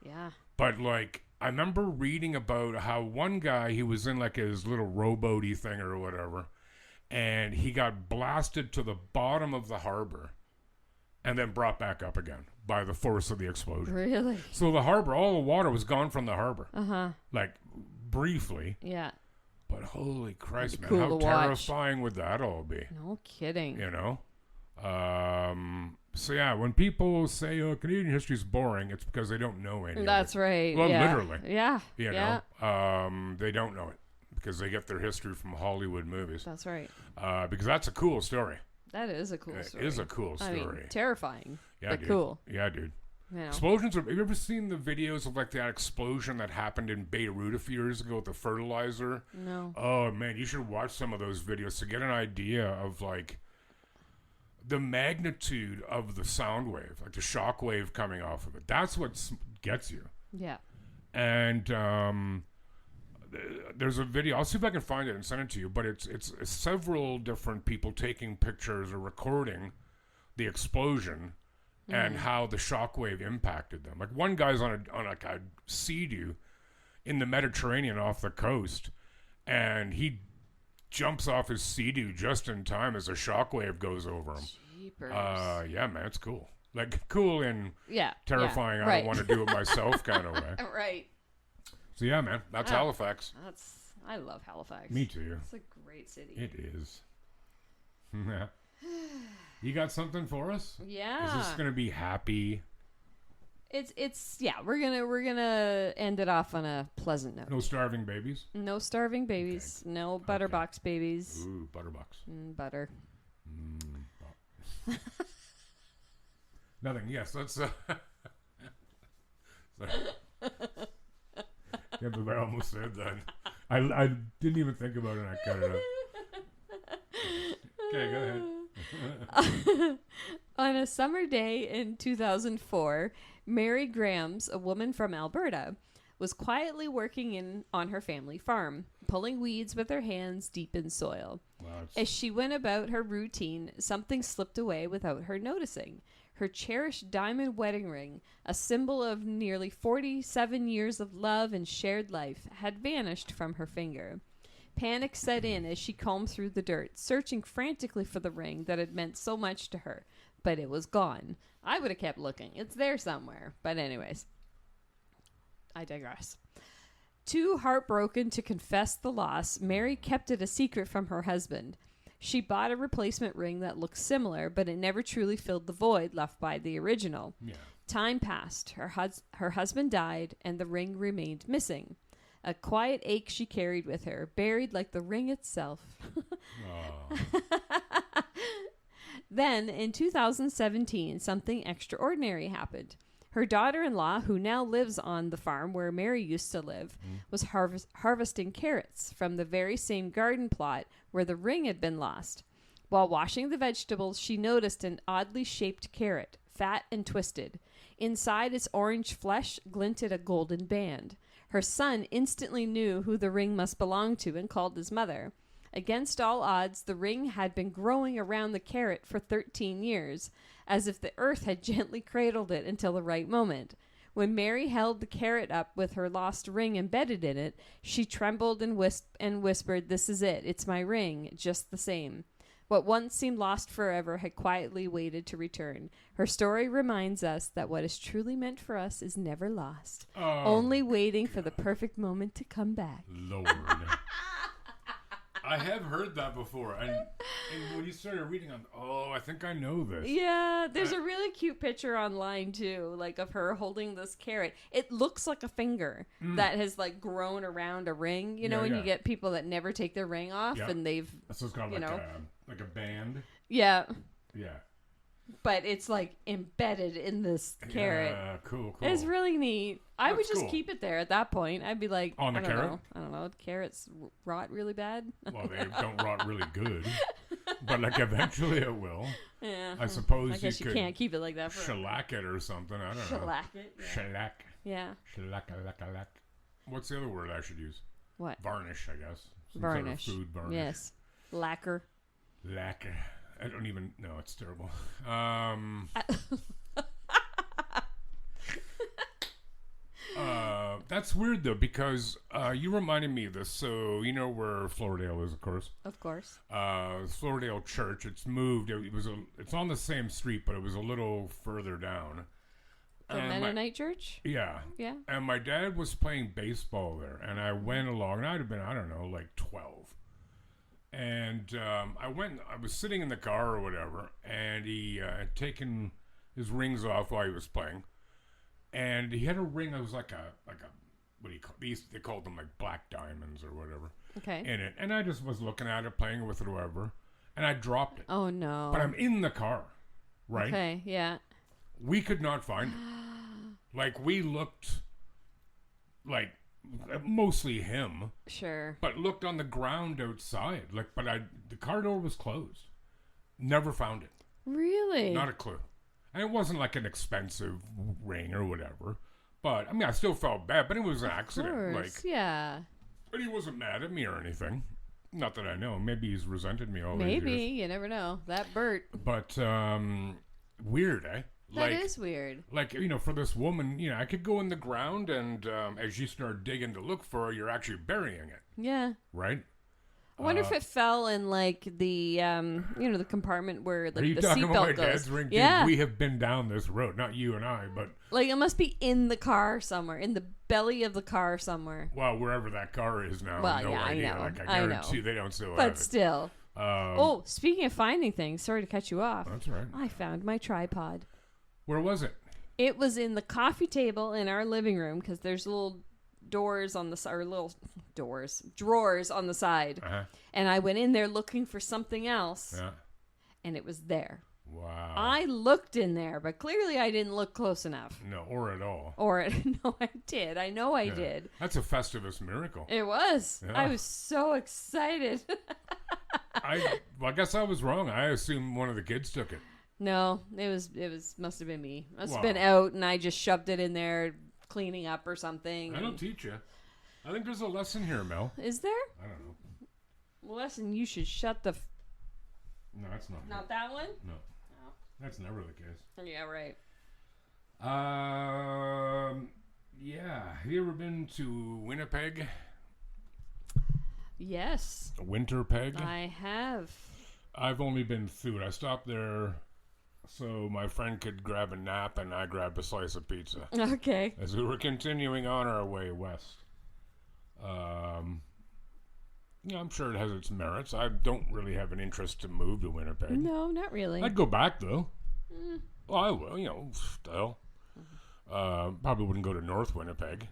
Yeah. But, like, I remember reading about how one guy, he was in, like, his little rowboaty thing or whatever, and he got blasted to the bottom of the harbor and then brought back up again by the force of the explosion. Really? So the harbor, all the water was gone from the harbor. Uh-huh. Like, briefly. Yeah. But holy Christ, man, cool how to watch. terrifying would that all be? No kidding. You know? So yeah, when people say, oh, Canadian history is boring, it's because they don't know any That's of it. right. Well, yeah. literally. Yeah. You yeah. know? They don't know it because they get their history from Hollywood movies. That's right. Because that's a cool story. That is a cool story. It is a cool story. I mean, terrifying, Yeah, but dude. cool. Yeah, dude. You know. Explosions have you ever seen the videos of like that explosion that happened in Beirut a few years ago with the fertilizer? No. Oh man, you should watch some of those videos to get an idea of like the magnitude of the sound wave, like the shock wave coming off of it. That's what gets you. Yeah. And there's a video. I'll see if I can find it and send it to you. But it's several different people taking pictures or recording the explosion and how the shockwave impacted them. Like one guy's on like a sea-doo in the Mediterranean off the coast, and he jumps off his sea-doo just in time as a shockwave goes over him. Jeepers. Yeah, man, it's cool. Like cool and terrifying. Yeah, I right. don't want to do it myself kind of way. Right. So yeah, man, that's Halifax. I love Halifax. Me too. It's a great city. It is. Yeah. You got something for us? Yeah. Is this gonna be happy? It's we're gonna end it off on a pleasant note. No starving babies? No starving babies. Okay. No Butterbox babies. Ooh, Butterbox. Butter. Nothing. Yes, let's. Sorry. Yeah, but I almost said that. I didn't even think about it and I cut it up. Okay, go ahead. On a summer day in 2004, Mary Grams, a woman from Alberta, was quietly working on her family farm, pulling weeds with her hands deep in soil. Wow, As she went about her routine, something slipped away without her noticing. Her cherished diamond wedding ring, a symbol of nearly 47 years of love and shared life, had vanished from her finger. Panic set in as she combed through the dirt, searching frantically for the ring that had meant so much to her. But it was gone. I would have kept looking. It's there somewhere. But anyways, I digress. Too heartbroken to confess the loss, Mary kept it a secret from her husband. She bought a replacement ring that looked similar, but it never truly filled the void left by the original. Yeah. Time passed. Her husband died, and the ring remained missing. A quiet ache she carried with her, buried like the ring itself. Then, in 2017, something extraordinary happened. Her daughter-in-law, who now lives on the farm where Mary used to live, was harvesting carrots from the very same garden plot where the ring had been lost. While washing the vegetables, she noticed an oddly shaped carrot, fat and twisted. Inside its orange flesh glinted a golden band. Her son instantly knew who the ring must belong to and called his mother. Against all odds, the ring had been growing around the carrot for 13 years, as if the earth had gently cradled it until the right moment. When Mary held the carrot up with her lost ring embedded in it, she trembled and whispered, "This is it. It's my ring, just the same." What once seemed lost forever had quietly waited to return. Her story reminds us that what is truly meant for us is never lost, only waiting for the perfect moment to come back. Lord. I have heard that before, and when you started reading, I think I know this. Yeah, there's a really cute picture online too, like of her holding this carrot. It looks like a finger that has like grown around a ring. You know, when you get people that never take their ring off, and they've so it's got like a band. Yeah. Yeah. But it's like embedded in this carrot. Yeah, cool. It's really neat. I would just cool. keep it there at that point. I'd be like, on the carrot? I don't know. Carrots rot really bad. Well, they don't rot really good, but like eventually it will. Yeah. I suppose I guess you could can't keep it like that forever. shellac it or something. I don't know. Shellac it. Yeah. Shellac. Yeah. Shellac. What's the other word I should use? What? Varnish, I guess. Some Varnish. Sort of food varnish. Yes. Lacquer. Lacquer. I don't even know. It's terrible. That's weird though, because you reminded me of this. So you know where Floridale is, of course. Of course. Floridale Church. It's moved. It's on the same street, but it was a little further down. The Mennonite Church? Yeah. Yeah. And my dad was playing baseball there, and I went along. And I'd have been, I don't know, like 12. And I was sitting in the car or whatever, and he had taken his rings off while he was playing. And he had a ring that was like a what do you call these? They called them like black diamonds or whatever. Okay. In it. And I just was looking at it, playing with it or whatever. And I dropped it. Oh, no. But I'm in the car, right? Okay, yeah. We could not find it. Like, we looked, like, mostly him, Sure. but looked on the ground outside. Like, but the car door was closed. Never found it. Really? Not a clue. And it wasn't like an expensive ring or whatever. But, I mean, I still felt bad, but it was an accident. Of course, Like, yeah. but he wasn't mad at me or anything. Not that I know. Maybe he's resented me all these Maybe. years. You never know. That Bert. But, weird, eh? That is weird. Like, you know, for this woman, you know, I could go in the ground and as you start digging to look for her, you're actually burying it, Yeah. right? I wonder if it fell in like the the compartment where Are like you the talking about my seatbelt goes. dad's ring? Dude, Yeah. we have been down this road, not you and I, but, Like it must be in the car somewhere, in the belly of the car somewhere. well, wherever that car is now. Well, no yeah, I idea. know. Like, I I know. guarantee they don't still have But it. still. Oh, speaking of finding things, sorry to cut you off. That's right. I found my tripod. Where was it? It was in the coffee table in our living room because there's little doors on the side, or little drawers on the side. Uh-huh. And I went in there looking for something else, Yeah. and it was there. Wow. I looked in there, but clearly I didn't look close enough. No, or at all. Or no, I did. I know I Yeah. did. That's a Festivus miracle. It was. Yeah. I was so excited. I guess I was wrong. I assumed one of the kids took it. No, it was must have been me. Must have Wow. been out, and I just shoved it in there, cleaning up or something. I don't teach you. I think there's a lesson here, Mel. Is there? I don't know. Well, listen, you should shut the. No, that's not. Not that one. No. That's never the case. Yeah, right. Yeah. Have you ever been to Winnipeg? Yes, Winterpeg? I have. I've only been through it. I stopped there so my friend could grab a nap and I grabbed a slice of pizza Okay. as we were continuing on our way west. Yeah, I'm sure it has its merits. I don't really have an interest to move to Winnipeg. No, not really. I'd go back though. Well, I will, you know, still. Probably wouldn't go to North Winnipeg.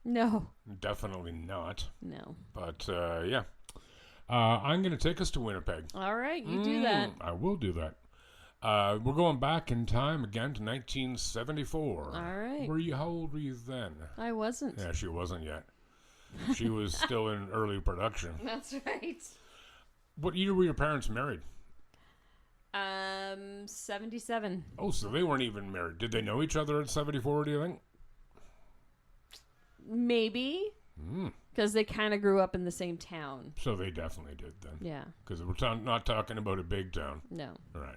No. Definitely not. No. But yeah. I'm going to take us to Winnipeg. All right, you do that. I will do that. We're going back in time again to 1974. All right. How old were you then? I wasn't. Yeah, she wasn't yet. She was still in early production. That's right. What year were your parents married? 77. Oh, so they weren't even married. Did they know each other at 74, do you think? Maybe. Because they kind of grew up in the same town. So they definitely did then. Yeah. Because we're not talking about a big town. No. All right.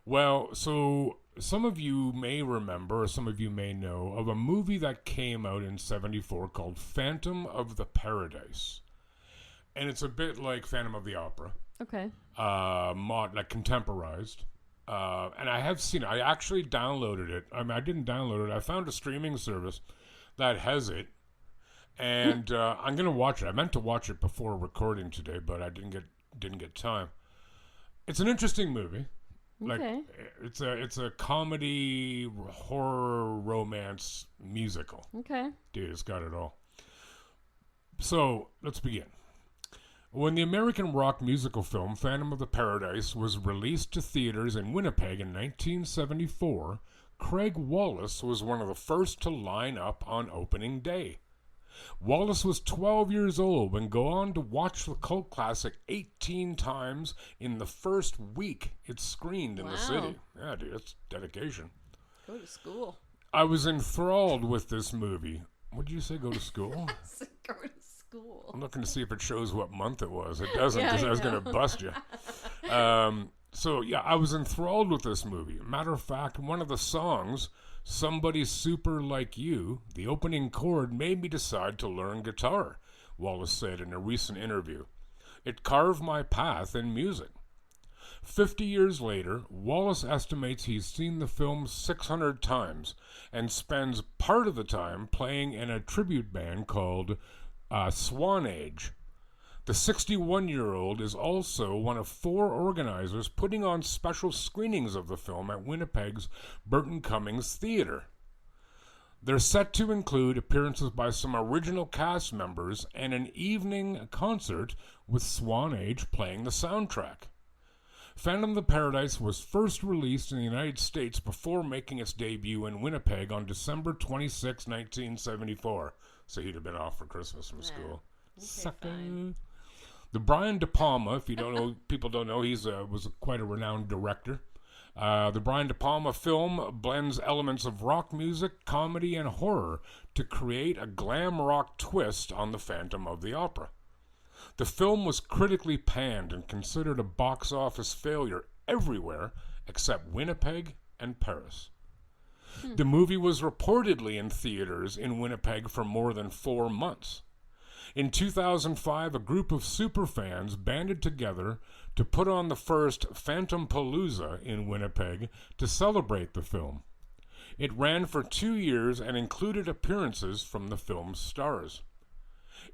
Well, so some of you may remember, or some of you may know, of a movie that came out in 74 called Phantom of the Paradise. And it's a bit like Phantom of the Opera. Okay. Like contemporized. And I have seen it. I actually downloaded it. I mean, I didn't download it. I found a streaming service that has it. And I'm going to watch it. I meant to watch it before recording today, but I didn't get time. It's an interesting movie. Like, Okay. it's a comedy, horror, romance musical. Okay. Dude, it's got it all. So, let's begin. When the American rock musical film Phantom of the Paradise was released to theaters in Winnipeg in 1974, Craig Wallace was one of the first to line up on opening day. Wallace was 12 years old and go on to watch the cult classic 18 times in the first week it screened in the Wow. city. Yeah, dude, that's dedication. Go to school. I was enthralled with this movie. What did you say, go to school? Go to school. I'm looking to see if it shows what month it was. It doesn't, Yeah, because I I was know. going to bust you. So, yeah, I was enthralled with this movie. Matter of fact, one of the songs, Somebody Super Like You, the opening chord made me decide to learn guitar, Wallace said in a recent interview. It carved my path in music. 50 years later, Wallace estimates he's seen the film 600 times and spends part of the time playing in a tribute band called Swan Age. The 61-year-old is also one of 4 organizers putting on special screenings of the film at Winnipeg's Burton Cummings Theatre. They're set to include appearances by some original cast members and an evening concert with Swan Age playing the soundtrack. Phantom of the Paradise was first released in the United States before making its debut in Winnipeg on December 26, 1974. So he'd have been off for Christmas from school. Sucker. Fine. The Brian De Palma, if you don't know, people don't know, was quite a renowned director. The Brian De Palma film blends elements of rock music, comedy, and horror to create a glam rock twist on the Phantom of the Opera. The film was critically panned and considered a box office failure everywhere except Winnipeg and Paris. The movie was reportedly in theaters in Winnipeg for more than 4 months. In 2005, a group of superfans banded together to put on the first Phantom Palooza in Winnipeg to celebrate the film. It ran for 2 years and included appearances from the film's stars.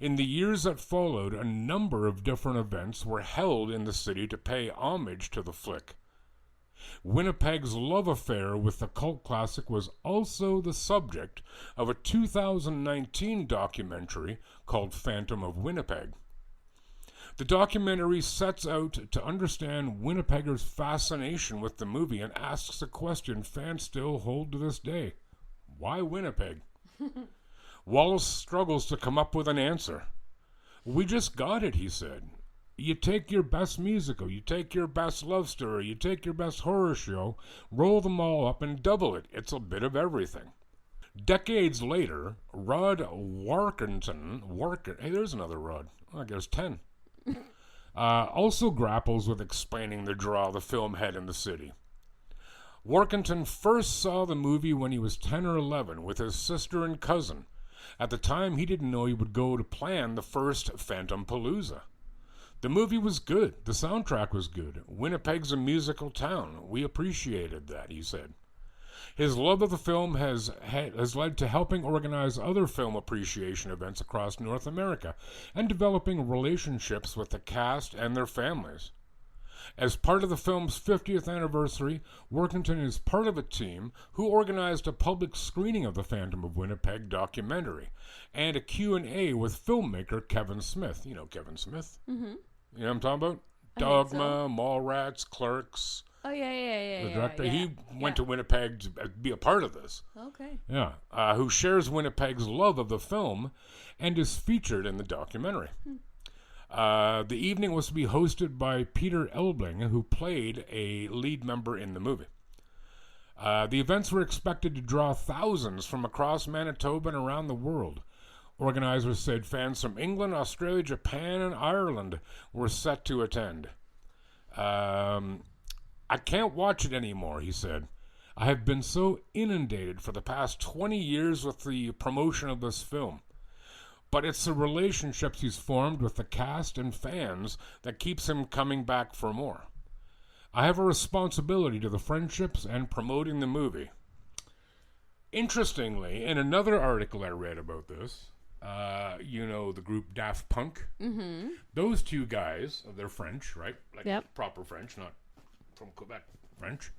In the years that followed, a number of different events were held in the city to pay homage to the flick. Winnipeg's love affair with the cult classic was also the subject of a 2019 documentary called Phantom of Winnipeg. The documentary sets out to understand Winnipeggers' fascination with the movie and asks a question fans still hold to this day. Why Winnipeg? Wallace struggles to come up with an answer. We just got it, he said. You take your best musical, you take your best love story, you take your best horror show, roll them all up and double it. It's a bit of everything. Decades later, Rod Warkentin, hey, there's another Rod. I guess 10. Also grapples with explaining the draw the film had in the city. Warkentin first saw the movie when he was 10 or 11 with his sister and cousin. At the time, he didn't know he would go to plan the first Phantom Palooza. The movie was good. The soundtrack was good. Winnipeg's a musical town. We appreciated that, he said. His love of the film has led to helping organize other film appreciation events across North America and developing relationships with the cast and their families. As part of the film's 50th anniversary, Workington is part of a team who organized a public screening of the Phantom of Winnipeg documentary and a Q&A with filmmaker Kevin Smith. You know Kevin Smith? Mm-hmm. You know what I'm talking about? Dogma, Mallrats, Clerks. Oh, yeah. The director. Yeah. He went to Winnipeg to be a part of this. Okay. Yeah. Who shares Winnipeg's love of the film and is featured in the documentary. The evening was to be hosted by Peter Elbling, who played a lead member in the movie. The events were expected to draw thousands from across Manitoba and around the world. Organizers said fans from England, Australia, Japan, and Ireland were set to attend. I can't watch it anymore, he said. I have been so inundated for the past 20 years with the promotion of this film. But it's the relationships he's formed with the cast and fans that keeps him coming back for more. I have a responsibility to the friendships and promoting the movie. Interestingly, in another article I read about this, the group Daft Punk, those two guys, they're French, right? Like proper French, not from Quebec French.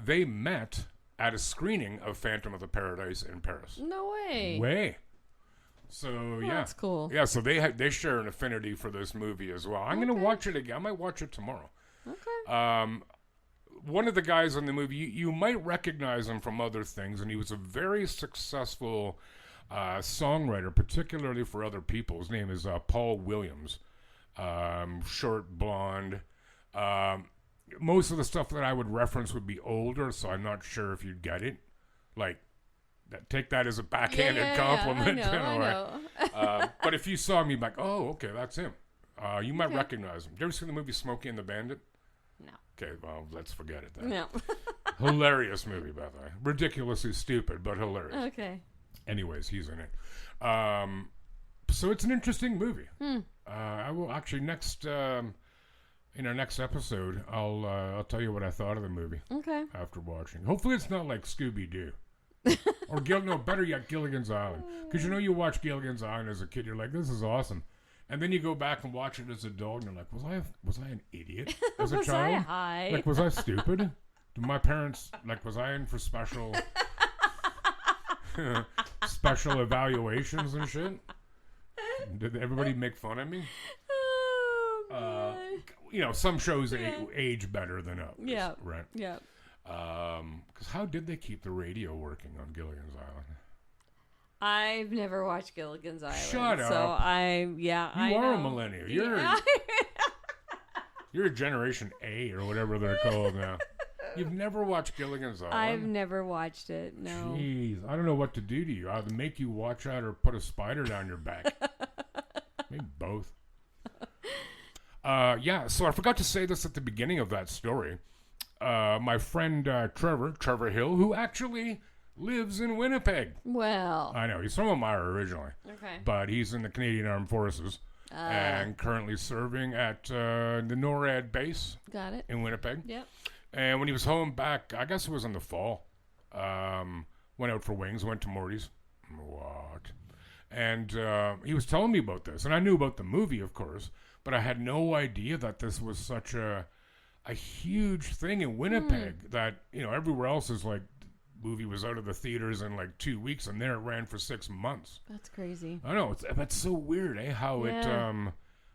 They met at a screening of Phantom of the Paradise in Paris. No way. So that's cool. Yeah, so they share an affinity for this movie as well. I'm gonna watch it again. I might watch it tomorrow. Okay. One of the guys in the movie, you might recognize him from other things, and he was a very successful songwriter, particularly for other people. His name is Paul Williams. Short, blonde. Most of the stuff that I would reference would be older, so I'm not sure if you'd get it. Like, take that as a backhanded compliment. I know. But if you saw me, like, oh, okay, that's him. You might recognize him. Did you ever see the movie Smokey and the Bandit? No. Okay, well, let's forget it then. No. Hilarious movie, by the way. Ridiculously stupid, but hilarious. Okay. Anyways, he's in it. So it's an interesting movie. I will actually in our next episode, I'll tell you what I thought of the movie. Okay. After watching. Hopefully it's not like Scooby-Doo. Or better yet, Gilligan's Island. Because you watch Gilligan's Island as a kid, you're like, this is awesome. And then you go back and watch it as a adult, and you're like, was I an idiot as a Was child? I high? Like, was I stupid? Did my parents, was I in for special evaluations and shit? Did everybody make fun of me? Oh, some shows age better than others. Yeah. Right. Yeah. Because how did they keep the radio working on Gilligan's Island? I've never watched Gilligan's Island. Shut up. So I You are know. a millennial. Yeah. You're a Generation A or whatever they're called now. You've never watched Gilligan's Island? I've never watched it. No. Jeez, I don't know what to do to you. Either make you watch that or put a spider down your back. Maybe both. So I forgot to say this at the beginning of that story. My friend Trevor Hill, who actually lives in Winnipeg. Well. I know, he's from Elmira originally. Okay. But he's in the Canadian Armed Forces and currently serving at the NORAD base Got it. in Winnipeg. Yep. And when he was home back, I guess it was in the fall, went out for wings, went to Morty's. What? And he was telling me about this. And I knew about the movie, of course, but I had no idea that this was such a huge thing in Winnipeg that, everywhere else is like, movie was out of the theaters in like 2 weeks, and there it ran for 6 months. That's crazy. I know, that's so weird, how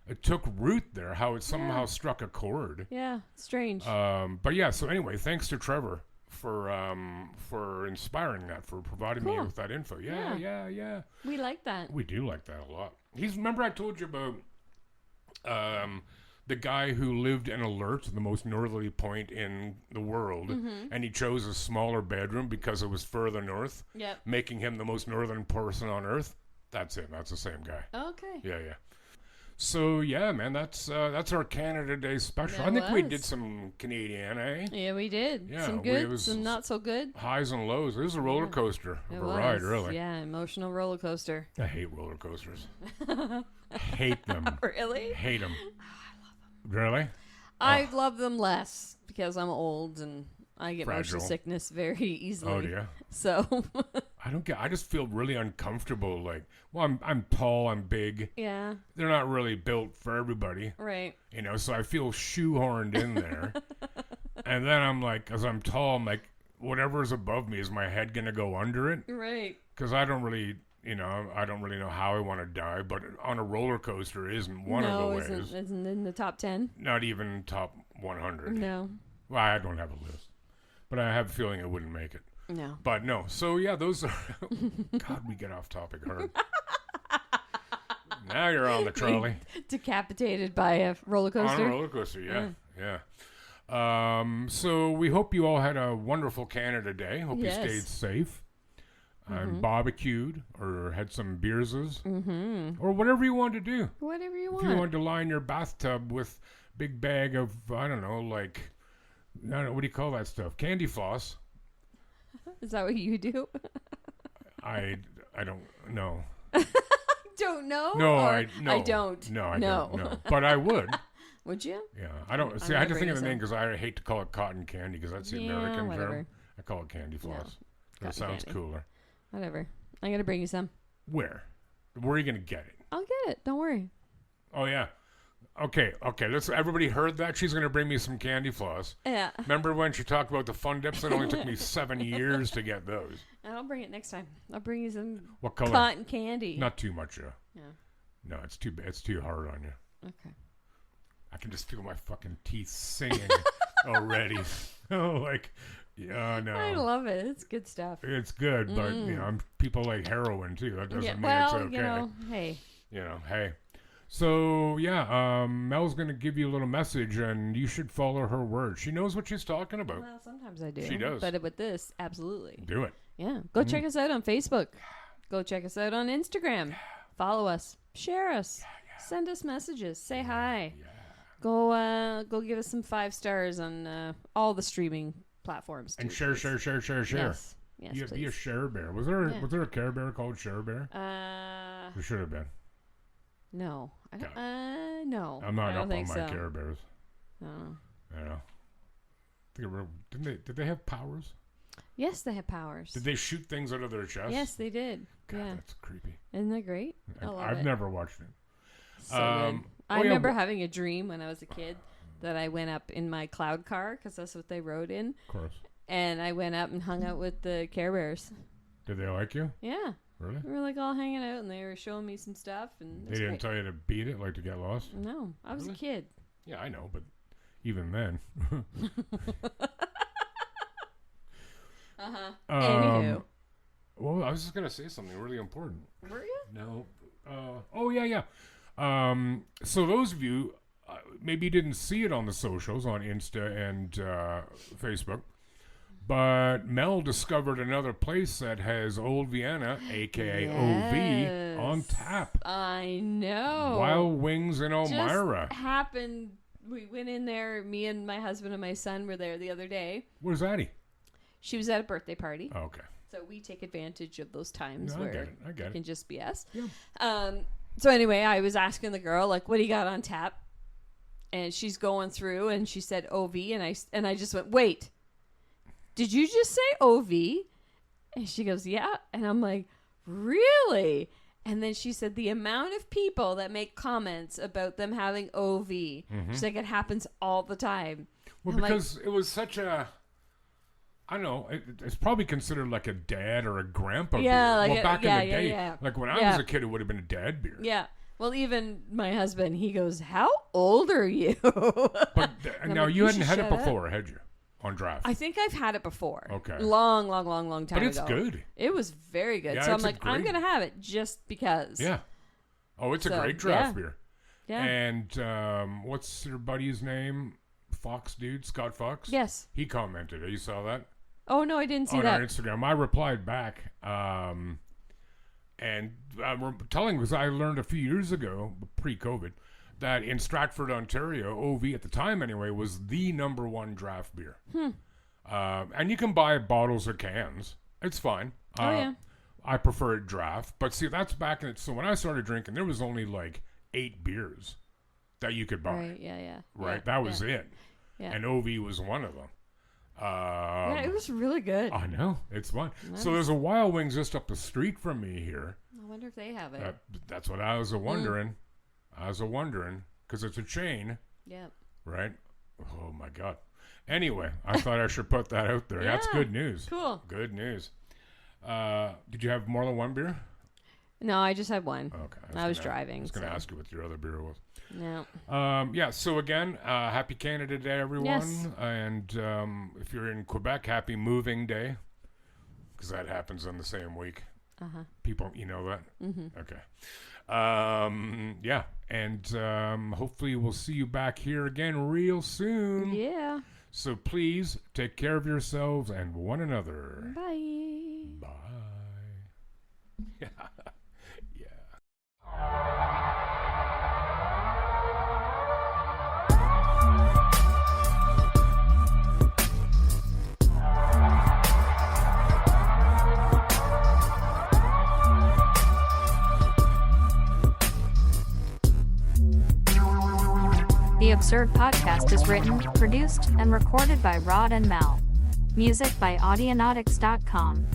it took root there, how it somehow struck a chord. Yeah, strange. But yeah, so anyway, thanks to Trevor for inspiring that, for providing me with that info. Yeah. We like that. We do like that a lot. Remember I told you about the guy who lived in Alberta, the most northerly point in the world, and he chose a smaller bedroom because it was further north, making him the most northern person on Earth. That's it. That's the same guy. Okay. Yeah. So yeah, man, that's our Canada Day special. I think we did some Canadian, eh? Yeah, we did. Yeah, some good, some not so good. Highs and lows. It was a roller coaster of a ride, really. Yeah, emotional roller coaster. I hate roller coasters. Hate them. Really? Hate them. Really? I love them less because I'm old and I get Fragile. motion sickness very easily. Oh, yeah. So I just feel really uncomfortable. Like, well, I'm tall, I'm big. yeah, They're not really built for everybody, right. so I feel shoehorned in there. And then I'm like, as I'm tall, I'm like, whatever's above me, is my head gonna go under it? Right. Because I don't really know how I want to die. But on a roller coaster isn't one of the ways. Isn't in the top 10. Not even top 100. No. Well, I don't have a list, but I have a feeling it wouldn't make it. No. But no. So yeah, those are. God, we get off topic hard. Now you're on the trolley. Decapitated by a roller coaster. On a roller coaster, yeah. So we hope you all had a wonderful Canada Day. Hope you stayed safe. And barbecued or had some beerses. Or whatever you want to do. Whatever you want. If you want to lie in your bathtub with a big bag of, I don't know, what do you call that stuff? Candy floss. Is that what you do? I don't know. Don't know? No, I don't. No, I don't know. But I would. Would you? Yeah, I don't. See, I had to think of the name because I hate to call it cotton candy because that's the American term. I call it candy floss. That sounds cooler. Whatever. I'm going to bring you some. Where are you going to get it? I'll get it. Don't worry. Oh, yeah. Okay. Everybody heard that? She's going to bring me some candy floss. Yeah. Remember when she talked about the fun dips? It only took me 7 years to get those. And I'll bring it next time. I'll bring you some What color? cotton candy. Not too much, yeah. Yeah. No, it's too hard on you. Okay. I can just feel my fucking teeth singing already. No. I love it. It's good stuff. It's good, but people like heroin too. That doesn't mean it's okay. Hey. So Mel's gonna give you a little message, and you should follow her word. She knows what she's talking about. Well, sometimes I do. She does. But with this, absolutely. Do it. Yeah. Go check us out on Facebook. Go check us out on Instagram. Follow us. Share us. Send us messages. Say hi. Yeah. Go give us some 5 stars on all the streaming platforms. And too, share. Yes, Be please. a Share Bear. Was there a Care Bear called Share Bear? There should have been. No. No. I'm not I don't up think on my so. Care Bears. No. Did they have powers? Yes, they have powers. Did they shoot things out of their chest? Yes, they did. God, yeah. that's creepy. Isn't that great? I've never watched it. So good. I remember having a dream when I was a kid that I went up in my cloud car because that's what they rode in. Of course. And I went up and hung out with the Care Bears. Did they like you? Yeah. Really? We were all hanging out and they were showing me some stuff. And they didn't tell you to beat it, like to get lost? No. I was a kid. Yeah, I know, but even then. Anywho. Well, I was just gonna say something really important. Were you? No. Oh yeah. So those of you maybe didn't see it on the socials, on Insta and Facebook, but Mel discovered another place that has Old Vienna, aka OV, on tap. I know. Wild Wings in Elmira. Just happened. We went in there. Me and my husband and my son were there the other day. Where's Addie? She was at a birthday party. Oh, okay. So we take advantage of those times No, where I get it it. can just be us. Yeah. So anyway, I was asking the girl, like, what do you got on tap? And she's going through, and she said OV, and I just went, wait, did you just say OV? And she goes, yeah. And I'm like, really? And then she said the amount of people that make comments about them having OV, she's like, it happens all the time. Well, I'm because it was such a... I don't know. It's probably considered like a dad or a grandpa beer. Like well, back in the day, yeah. like when I was a kid, it would have been a dad beer. Yeah. Well, even my husband, he goes, how old are you? But now like, you hadn't should had it shut up. before, had you? On draft. I think I've had it before. Okay. Long time But it's ago. good. It was very good. Yeah, so I'm it's a like, I'm great- going to have it just because. Yeah. Oh, it's a So, great draft yeah. beer. Yeah. And what's your buddy's name? Fox dude, Scott Fox? Yes. He commented. You saw that? Oh, no, I didn't see On that. our Instagram. I replied back. And I'm telling, because I learned a few years ago, pre-COVID, that in Stratford, Ontario, OV at the time anyway, was the number one draft beer. And you can buy bottles or cans. It's fine. Oh, yeah. I prefer it draft. But see, that's back in it. So when I started drinking, there was only like 8 beers that you could buy. Right, yeah. Right? Yeah, That was yeah. it. Yeah. And OV was one of them. Yeah, it was really good. I know. It's fun. So there's a Wild Wings just up the street from me here. I wonder if they have it. That's what I was wondering. Because it's a chain, Yeah. right? Oh, my God. Anyway, I thought I should put that out there. That's Yeah. good news. Cool. Good news. Did you have more than one beer? No, I just had one. Okay. I was gonna- driving. I was going to so- ask you what your other beer was. No. Yeah, so again, happy Canada Day, everyone. Yes. And if you're in Quebec, happy Moving Day, because that happens on the same week. Uh-huh. People, you know that? Mm-hmm. Okay. Yeah, and hopefully we'll see you back here again real soon. Yeah. So please take care of yourselves and one another. Bye. Bye. Yeah. The Absurd Podcast is written, produced, and recorded by Rod and Mel. Music by Audionautics.com.